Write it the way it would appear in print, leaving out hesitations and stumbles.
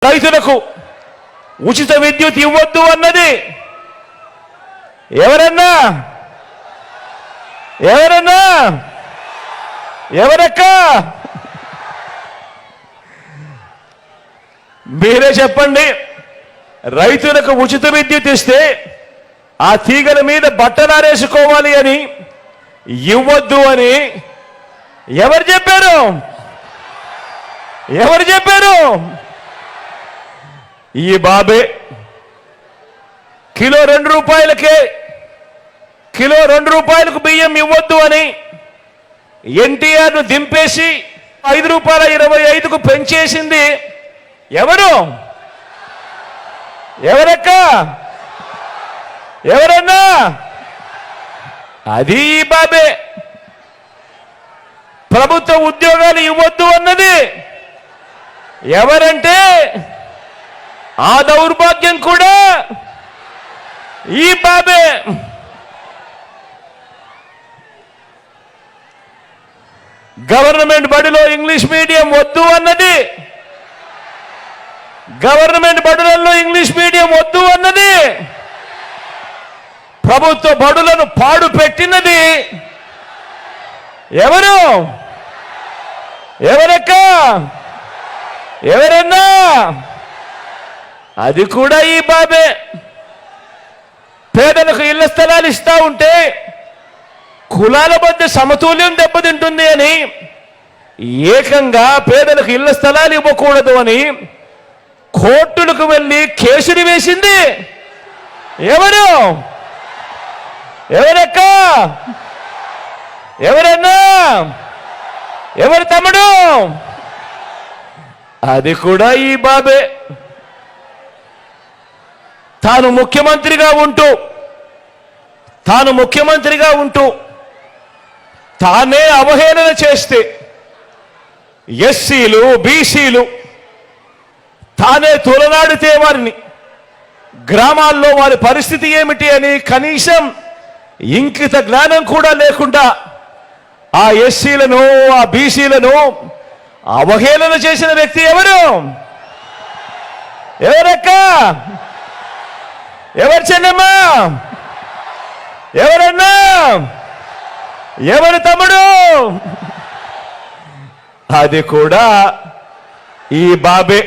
రైతులకు ఉచిత విద్యుత్ ఇవ్వద్దు అన్నది ఎవరన్నా ఎవరక్క మీరే చెప్పండి. రైతులకు ఉచిత విద్యుత్ ఇస్తే ఆ తీగల మీద బట్టలారేసుకోవాలి అని ఇవ్వద్దు అని ఎవరు చెప్పారు? ఈ బాబే కిలో 2 రూపాయలకే కిలో 2 రూపాయలకు బియ్యం ఇవ్వద్దు అని ఎన్టీఆర్ను దింపేసి 5 రూపాయల 25కు పెంచేసింది ఎవరక్క ఎవరన్నా? అది ఈ బాబే. ప్రభుత్వ ఉద్యోగాలు ఇవ్వద్దు అన్నది ఎవరంటే ఆ దౌర్భాగ్యం కూడా ఈ బాబే. గవర్నమెంట్ బడిలో ఇంగ్లీష్ మీడియం వద్దు అన్నది ప్రభుత్వ బడులను పాడు పెట్టినది ఎవరన్నా? అది కూడా ఈ బాబే. పేదలకు ఇళ్ల స్థలాలు ఇస్తా ఉంటే కులాల మధ్య సమతుల్యం దెబ్బతింటుంది అని ఏకంగా పేదలకు ఇళ్ల స్థలాలు ఇవ్వకూడదు అని కోర్టులకు వెళ్ళి కేసులు వేసింది ఎవరక్క ఎవరన్నా? ఎవరు తమ్ముడు? అది కూడా ఈ బాబే. తాను ముఖ్యమంత్రిగా ఉంటూ తానే అవహేళన చేస్తే ఎస్సీలు బీసీలు తానే తొలనాడితే వారిని గ్రామాల్లో వారి పరిస్థితి ఏమిటి అని కనీసం ఇంకిత జ్ఞానం కూడా లేకుండా ఆ ఎస్సీలను ఆ బీసీలను అవహేళన చేసిన వ్యక్తి ఎవరక్క ఎవరు చెన్నమ్మా? ఎవరన్నా? ఎవరు తమ్ముడు? అది కూడా ఈ బాబే.